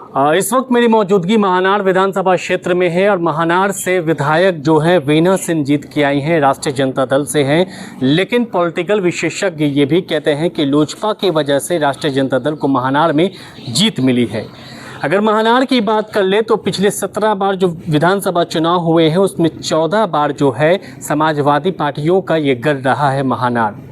इस वक्त मेरी मौजूदगी महानार विधानसभा क्षेत्र में है और महानार से विधायक जो हैं वीना सिंह जीत के आई हैं, राष्ट्रीय जनता दल से हैं। लेकिन पॉलिटिकल विशेषज्ञ ये भी कहते हैं कि लोजपा की वजह से राष्ट्रीय जनता दल को महानार में जीत मिली है। अगर महानार की बात कर ले तो पिछले 17 बार जो विधानसभा चुनाव हुए हैं उसमें 14 बार जो है समाजवादी पार्टियों का ये गढ़ रहा है महानार।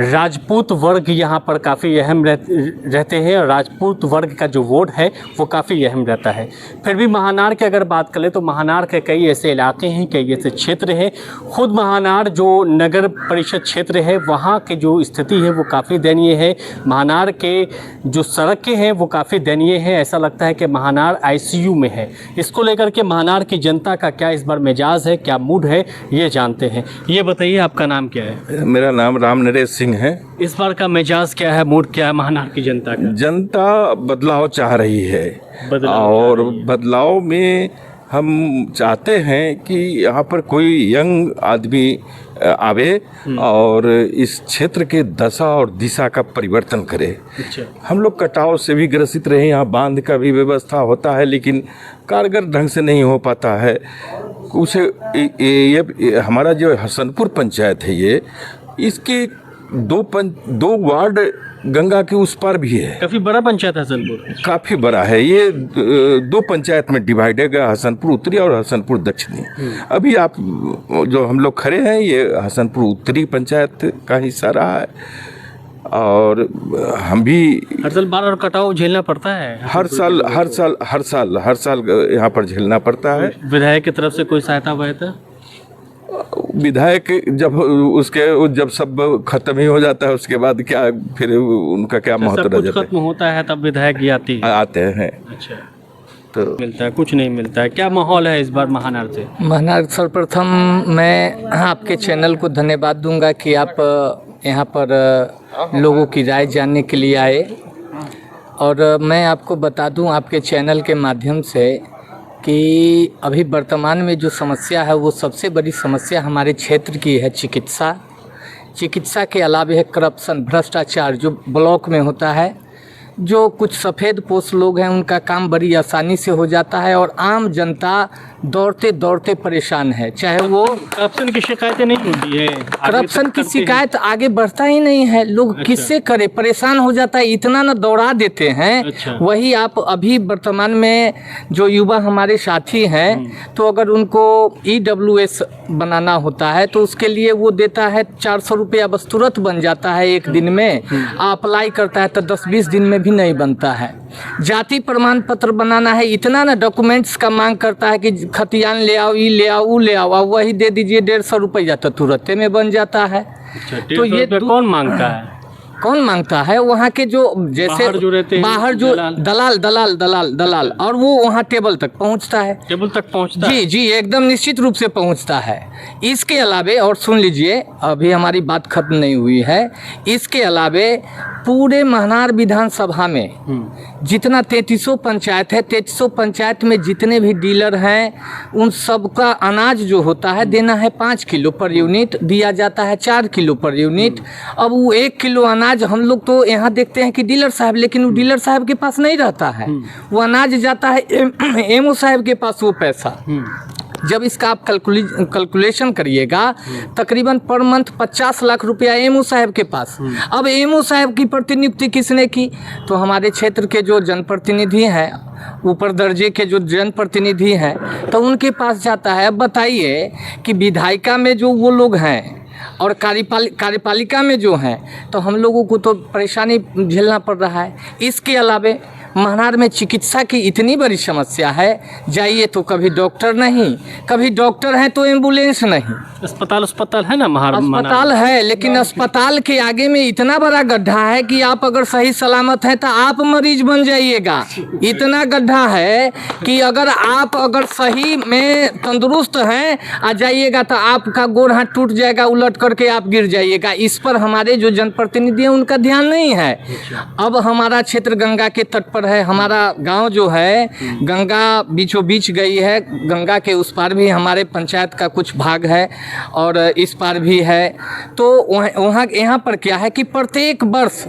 राजपूत वर्ग यहाँ पर काफ़ी अहम रहते हैं और राजपूत वर्ग का जो वोट है वो काफ़ी अहम रहता है। फिर भी महानार की अगर बात करें तो महानार के कई ऐसे इलाके हैं, कई ऐसे क्षेत्र हैं। खुद महानार जो नगर परिषद क्षेत्र है वहाँ की जो स्थिति है वो काफ़ी दयनीय है। महानार के जो सड़कें हैं वो काफ़ी दयनीय है। ऐसा लगता है कि महानार ICU में है। इसको लेकर के महानार की जनता का क्या इस बार मिजाज है, क्या मूड है, ये जानते हैं। ये बताइए आपका नाम क्या है? मेरा नाम राम नरेश सिंह है। इस बार का मिजाज क्या है, मूड क्या है महानार की जनता का? जनता बदलाव चाह रही है और बदलाव में हम चाहते हैं कि यहाँ पर कोई यंग आदमी आवे और इस क्षेत्र के दशा और दिशा का परिवर्तन करे। अच्छा। हम लोग कटाव से भी ग्रसित रहे, यहाँ बांध का भी व्यवस्था होता है लेकिन कारगर ढंग से नहीं हो पाता है। कुछ ये हमारा जो हसनपुर पंचायत है ये इसके दो वार्ड गंगा के उस पार भी है। काफ़ी बड़ा पंचायत हसनपुर, काफ़ी बड़ा है ये। दो पंचायत में डिवाइड है, हसनपुर उत्तरी और हसनपुर दक्षिणी। अभी आप जो हम लोग खड़े हैं ये हसनपुर उत्तरी पंचायत का हिस्सा रहा है और हम भी हर साल बार और कटाव झेलना पड़ता है। हर साल यहाँ पर झेलना पड़ता है। विधायक की तरफ से कोई सहायता हुआ था? विधायक जब सब खत्म ही हो जाता है उसके बाद क्या फिर उनका क्या महत्व रह जाता है? खत्म होता है तब विधायक ही आते हैं। अच्छा, तो मिलता है? कुछ नहीं मिलता है। क्या माहौल है इस बार महानार से? महानार, सर्वप्रथम मैं आपके चैनल को धन्यवाद दूंगा कि आप यहाँ पर लोगों की राय जानने के लिए आए। और मैं आपको बता दूं आपके चैनल के माध्यम से कि अभी वर्तमान में जो समस्या है वो सबसे बड़ी समस्या हमारे क्षेत्र की है चिकित्सा के अलावा है करप्शन, भ्रष्टाचार जो ब्लॉक में होता है। जो कुछ सफ़ेद पोस्ट लोग हैं उनका काम बड़ी आसानी से हो जाता है और आम जनता दौड़ते दौड़ते परेशान है। चाहे वो करप्शन की शिकायतें नहीं होती है, करप्शन की शिकायत आगे बढ़ता ही नहीं है। लोग अच्छा। किससे करे, परेशान हो जाता है, इतना ना दौड़ा देते हैं। अच्छा। वही आप अभी वर्तमान में जो युवा हमारे साथी हैं तो अगर उनको EWS बनाना होता है तो उसके लिए वो देता है 400 रुपया, बस तुरंत बन जाता है एक दिन में। अप्लाई करता है तो 10-20 दिन में भी नहीं बनता है। जाति प्रमाण पत्र बनाना है, इतना ना डॉक्यूमेंट्स का मांग करता है कि खतियान ले आओ, ये ले आओ, वो ले आओ, अब वही दे दीजिए 150 रुपया तो तुरंत में बन जाता है। अच्छा, तो ये कौन मांगता है? कौन मांगता है? वहाँ के जो जैसे बाहर जो रहते हैं, बाहर जो दलाल और वो वहाँ टेबल तक पहुँचता है। टेबल तक पहुँचता है? जी, एकदम निश्चित रूप से पहुँचता है। इसके अलावे और सुन लीजिए, अभी हमारी बात खत्म नहीं हुई है। इसके अलावे पूरे महानार विधानसभा में जितना 3300 पंचायत है, 3300 पंचायत में जितने भी डीलर हैं उन सबका अनाज जो होता है देना है 5 किलो पर यूनिट, दिया जाता है 4 किलो पर यूनिट। अब वो 1 किलो अनाज हम लोग तो यहाँ देखते हैं कि डीलर साहब, लेकिन वो डीलर साहब के पास नहीं रहता है। वो अनाज जाता है MO साहब के पास वो पैसा। जब इसका आप कैलकुलेशन करिएगा तकरीबन पर मंथ 50 लाख रुपया MO साहब के पास। अब MO साहब की प्रतिनियुक्ति किसने की? तो हमारे क्षेत्र के जो जनप्रतिनिधि हैं, ऊपर दर्जे के जो जनप्रतिनिधि हैं, तो उनके पास जाता है। अब बताइए कि विधायिका में जो वो लोग हैं और कार्यपालिका में जो हैं तो हम लोगों को तो परेशानी झेलना पड़ रहा है। इसके अलावे महानार में चिकित्सा की इतनी बड़ी समस्या है, जाइए तो कभी डॉक्टर नहीं, कभी डॉक्टर हैं तो एम्बुलेंस नहीं। अस्पताल है ना अस्पताल है, लेकिन अस्पताल के आगे में इतना बड़ा गड्ढा है कि आप अगर सही सलामत हैं तो आप मरीज बन जाइएगा। इतना गड्ढा है कि अगर सही में तंदुरुस्त हैं आ जाइएगा तो आपका गोड़ हाथ टूट जाएगा, उलट करके आप गिर जाइएगा। इस पर हमारे जो जनप्रतिनिधि हैं उनका ध्यान नहीं है। अब हमारा क्षेत्र गंगा के तट पर है, हमारा गांव जो है गंगा बीचों बीच गई है। गंगा के उस पार भी हमारे पंचायत का कुछ भाग है और इस पार भी है। तो वहाँ यहाँ पर क्या है कि प्रत्येक वर्ष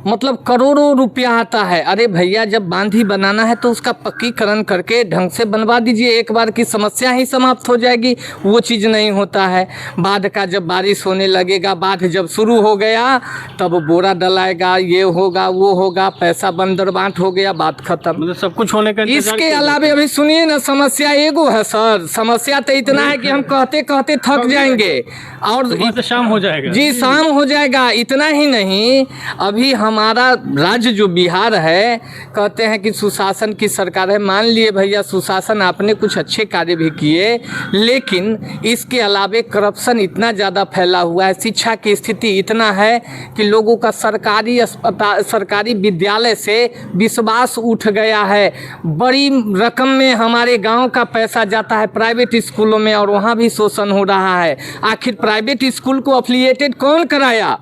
मतलब करोड़ों रुपया आता है। अरे भैया, जब बांध ही बनाना है तो उसका पक्कीकरण करके ढंग से बनवा दीजिए, एक बार की समस्या ही समाप्त हो जाएगी। वो चीज़ नहीं होता है। बाढ़ का जब बारिश होने लगेगा, बाढ़ जब शुरू हो गया तब बोरा डलाएगा, ये होगा वो होगा, पैसा बंदर बांट हो गया, बात खत्म। मतलब सब कुछ होने का इंतजार इसके किया अलावे अभी सुनिए ना, समस्या एगो है सर, समस्या तो इतना है कि हम कहते कहते थक जाएंगे। और सुबह से शाम हो जाएगा। जी, शाम हो जाएगा। इतना ही नहीं, अभी हमारा राज्य जो बिहार है, कहते हैं कि सुशासन की सरकार है। मान लिए भैया, सुशासन आपने कुछ अच्छे कार्य भी किए, लेकिन इसके अलावे करप्शन इतना ज़्यादा फैला हुआ है, शिक्षा की स्थिति इतना है कि लोगों का सरकारी अस्पताल, सरकारी विद्यालय से विश्वास उठ गया है। बड़ी रकम में हमारे गांव का पैसा जाता है प्राइवेट स्कूलों में और वहाँ भी शोषण हो रहा है। आखिर प्राइवेट स्कूल को अफिलिएटेड कौन कराया?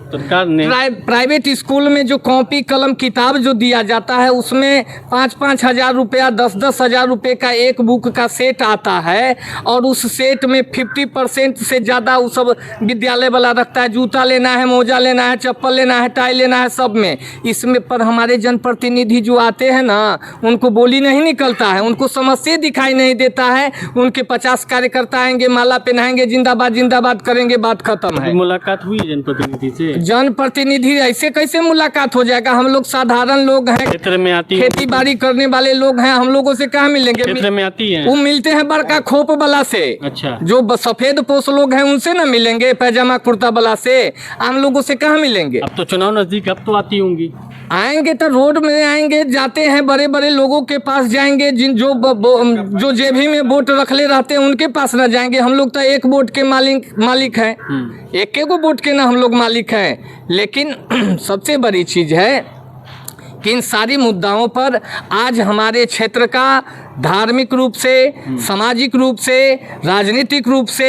सरकार ने। प्राइवेट स्कूल में जो कॉपी कलम किताब जो दिया जाता है, उसमें 5-5 हज़ार रुपया, 10-10 हज़ार रुपये का एक बुक का सेट आता है और उस सेट में 50% से ज़्यादा वो सब विद्यालय वाला रखता है। जूता लेना है, मोजा लेना है, चप्पल लेना है, टाई लेना है, सब में। इसमें पर हमारे जनप्रतिनिधि जो आते हैं ना, उनको बोली नहीं निकलता है, उनको समस्या दिखाई नहीं देता है। उनके 50 कार्यकर्ता आएंगे, माला पहनाएंगे, जिंदाबाद जिंदाबाद करेंगे, बात खत्म है। मुलाकात हुई जनप्रतिनिधि से? जनप्रतिनिधि ऐसे कैसे मुलाकात हो जाएगा? हम लोग साधारण लोग हैं, क्षेत्र में आती है, खेती बाड़ी करने वाले लोग हैं, हम लोगों से कहाँ मिलेंगे? क्षेत्र में आती है। वो मिलते हैं बड़का खोप वाला से। अच्छा। जो सफेद पोष लोग हैं उनसे ना मिलेंगे, पैजामा कुर्ता वाला से। आम लोगों से कहाँ मिलेंगे? अब तो चुनाव नजदीक, अब तो आती होंगी। आएंगे तो रोड में आएंगे, जाते हैं बड़े बड़े लोगों के पास जाएंगे, जिन जो जेबी में वोट रखले रहते हैं उनके पास ना जाएंगे। हम लोग तो एक वोट के मालिक हैं, एक वोट के ना हम लोग मालिक हैं। लेकिन सबसे बड़ी चीज़ है कि इन सारी मुद्दाओं पर आज हमारे क्षेत्र का धार्मिक रूप से, सामाजिक रूप से, राजनीतिक रूप से,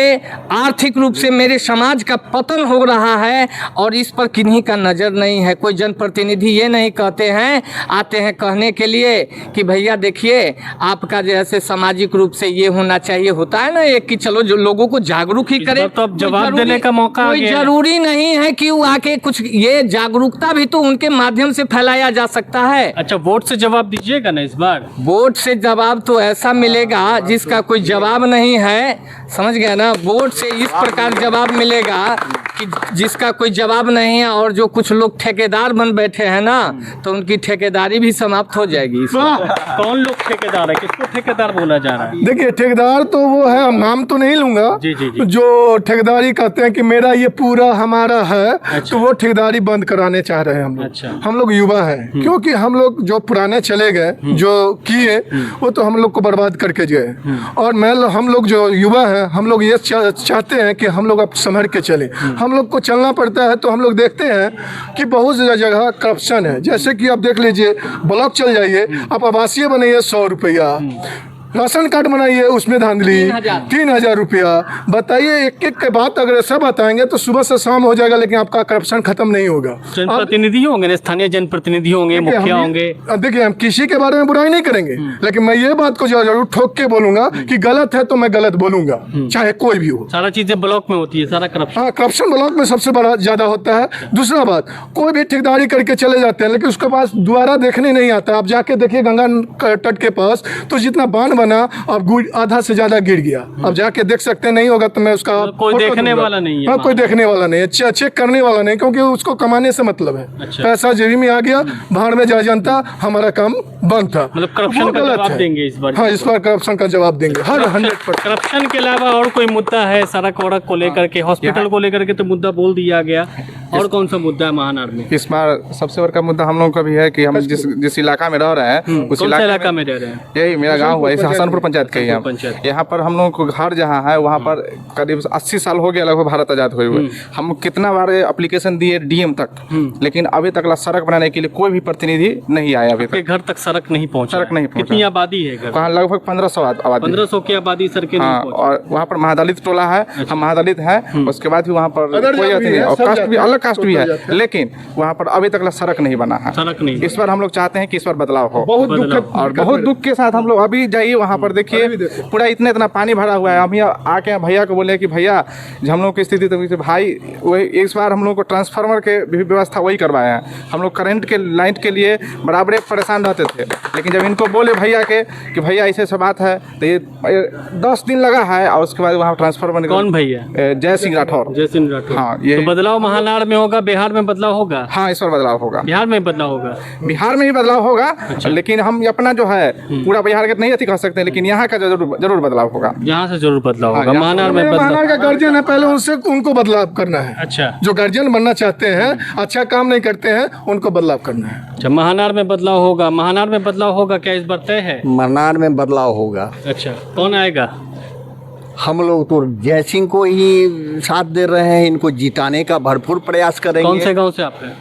आर्थिक रूप से मेरे समाज का पतन हो रहा है और इस पर किन्हीं का नज़र नहीं है। कोई जनप्रतिनिधि ये नहीं कहते हैं, आते हैं कहने के लिए कि भैया देखिए आपका जैसे सामाजिक रूप से ये होना चाहिए। होता है ना एक कि चलो जो लोगों को जागरूक ही करे, तो अब जवाब देने का मौका आ कोई गया है। जरूरी नहीं है कि वो आके कुछ, ये जागरूकता भी तो उनके माध्यम से फैलाया जा सकता है। अच्छा, वोट से जवाब दीजिएगा ना इस बार? वोट से जवाब तो ऐसा मिलेगा जिसका कोई जवाब नहीं है, समझ गया ना? वोट से इस प्रकार जवाब मिलेगा कि जिसका कोई जवाब नहीं है। और जो कुछ लोग ठेकेदार बन बैठे हैं ना, तो उनकी ठेकेदारी भी समाप्त हो जाएगी। कौन लोग ठेकेदार है? किसको ठेकेदार बोला जा रहा है? देखिए, ठेकेदार तो वो है, हम नाम तो नहीं लूंगा। जी, जी, जी। जो ठेकेदारी कहते हैं कि मेरा ये पूरा हमारा है, तो वो ठेकेदारी बंद कराने चाह रहे हैं हम लोग। अच्छा। हम लोग युवा हैं, क्योंकि हम लोग जो पुराने चले गए, जो किए वो तो हम लोग को बर्बाद करके गए। और हम लोग जो युवा हैं, हम लोग ये चाहते हैं कि हम लोग अब संभल के चले। हम लोग को चलना पड़ता है, तो हम लोग देखते हैं कि बहुत जगह करप्शन है। जैसे कि आप देख लीजिए, ब्लॉक चल जाइए, आप आवासीय बनाइए 100 रुपया, राशन कार्ड बनाइए उसमें धांधली 3,000 रुपया। बताइए, एक एक के बात अगर सब बताएंगे तो सुबह से शाम हो जाएगा, लेकिन आपका करप्शन खत्म नहीं होगा। जनप्रतिनिधि होंगे, स्थानीय जनप्रतिनिधि होंगे, मुखिया होंगे। देखिए, हम किसी के बारे में बुराई नहीं करेंगे, लेकिन मैं ये बात को जरूर ठोक के बोलूंगा कि गलत है तो मैं गलत बोलूंगा, चाहे कोई भी हो। सारा चीजें ब्लॉक में होती है, सारा करप्शन। हाँ, करप्शन ब्लॉक में सबसे बड़ा ज्यादा होता है। दूसरा बात, कोई भी ठेकेदारी करके चले जाते हैं, लेकिन उसके पास दोबारा देखने नहीं आता। आप जाके देखिए गंगा तट के पास, तो जितना बांध बना अब आधा से ज्यादा गिर गया। अब जाके देख सकते, नहीं होगा तो मैं उसका कोई देखने वाला नहीं है। हाँ, कोई देखने वाला नहीं है, चेक करने वाला नहीं, क्योंकि उसको कमाने से मतलब है। अच्छा। पैसा जेबी में आ गया, बाहर में जा जनता, हमारा काम बंद था। मतलब करप्शन का जवाब देंगे इस बार? हाँ, इस बार करप्शन का जवाब देंगे, हर 100%। करप्शन के अलावा और कोई मुद्दा है? सड़क वड़क को लेकर के, हॉस्पिटल को लेकर के तो मुद्दा बोल दिया गया। और कौन सा मुद्दा है महानार में? इस बार सबसे बड़ा मुद्दा हम लोगों का भी है कि हम जिस इलाका में रह रहे हैं, उस इलाका में रह रहे हैं। यही मेरा गांव हुआ, इसे हसनपुर पंचायत के ही हम। यहाँ पर हम लोगों को घर जहाँ है वहाँ पर करीब 80 साल हो गया लगभग भारत आजाद हुए हुए। हम कितना बार एप्लीकेशन दिए डीएम तक, लेकिन अभी तक सड़क बनाने के लिए कोई भी प्रतिनिधि नहीं आया। अभी तक घर तक सड़क नहीं पहुँचा। सड़क नहीं पहुँचा। कितनी आबादी है घर? वहाँ लगभग 1500 आबादी। 1500 की आबादी सर के। हाँ, और वहाँ पर महादलित टोला है। हम महादलित हैं, उसके बाद भी वहाँ पर कोई अति नहीं, और कास्ट भी अलग कास्ट भी है, लेकिन वहाँ पर अभी तक सड़क नहीं बना है। सड़क नहीं। इस बार हम लोग चाहते हैं कि इस बार बदलाव हो। बहुत दुख, और बहुत दुख के साथ हम लोग अभी जाइए वहाँ पर देखिए पूरा इतना पानी भरा हुआ है। हम यहाँ आके भैया को बोले कि भैया हम लोग की स्थिति तो भाई वही इस बार हम लोग को ट्रांसफार्मर के भी व्यवस्था वही करवाए हैं। हम लोग करंट के लाइन के लिए बराबर परेशान रहते थे, लेकिन जब इनको बोले भैया के कि भैया ऐसे सब बात है तो ये 10 दिन लगा है और उसके बाद वहाँ ट्रांसफार्मर। कौन भैया? जय सिंह राठौर। जय सिंह राठौर। हाँ, ये तो बदलाव महानाड़ में होगा, बिहार में बदलाव होगा? हाँ, इस बार बदलाव होगा। बिहार में बदलाव होगा? बिहार में ही बदलाव होगा। लेकिन हम अपना जो है पूरा बिहार के नहीं अति कह सकते, लेकिन यहाँ का जरूर बदलाव होगा। यहाँ से जरूर बदलाव होगा। हाँ, महानाड़ में महानाड़ का गार्जियन है, पहले उनसे उनको बदलाव करना है। अच्छा, जो गार्जियन बनना चाहते हैं, अच्छा काम नहीं करते हैं, उनको बदलाव करना है। अच्छा, महानाड़ में बदलाव होगा। महानाड़ में बदलाव होगा क्या इस बार तय है? महानाड़ में बदलाव होगा। अच्छा, कौन आएगा? हम लोग तो जय सिंह को ही साथ दे रहे हैं, इनको जिताने का भरपूर प्रयास करेंगे। कौन से गांव से आप हैं?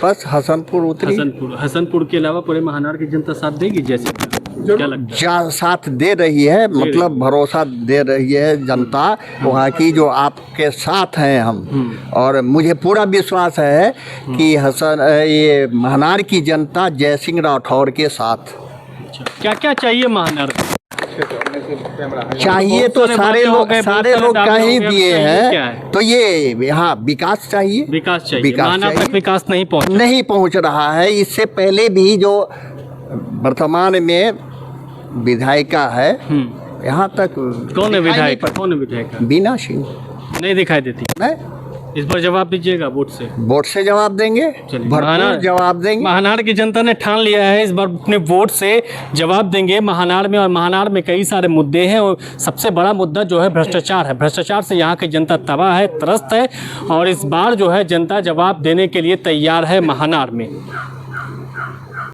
बस हसनपुर उतरी। हसनपुर के अलावा पूरे महानाड़ की जनता साथ देगी जैसे क्या लगता है? साथ दे रही है, मतलब भरोसा दे रही है जनता वहाँ की, जो आपके साथ हैं हम। और मुझे पूरा विश्वास है कि ये महानाड़ की जनता जय सिंह राठौर के साथ। क्या क्या चाहिए महानाड़? चाहिए तो सारे लोग कह ही दिए हैं, तो ये यहाँ विकास चाहिए। विकास चाहिए। महानाड़ तक विकास नहीं पहुँच रहा है। इससे पहले भी जो वर्तमान में विधायिका है यहाँ तक। कौन है विधायक? कौन है विधायक? बीना सिंह नहीं दिखाई देती। नहीं, इस बार जवाब दीजिएगा वोट से जवाब देंगे, भरपूर जवाब देंगे। महानाड़ की जनता ने ठान लिया है इस बार अपने वोट से जवाब देंगे महानाड़ में। और महानाड़ में कई सारे मुद्दे हैं और सबसे बड़ा मुद्दा जो है भ्रष्टाचार है। भ्रष्टाचार से यहाँ की जनता तबाह है, त्रस्त है और इस बार जो है जनता जवाब देने के लिए तैयार है महानाड़ में।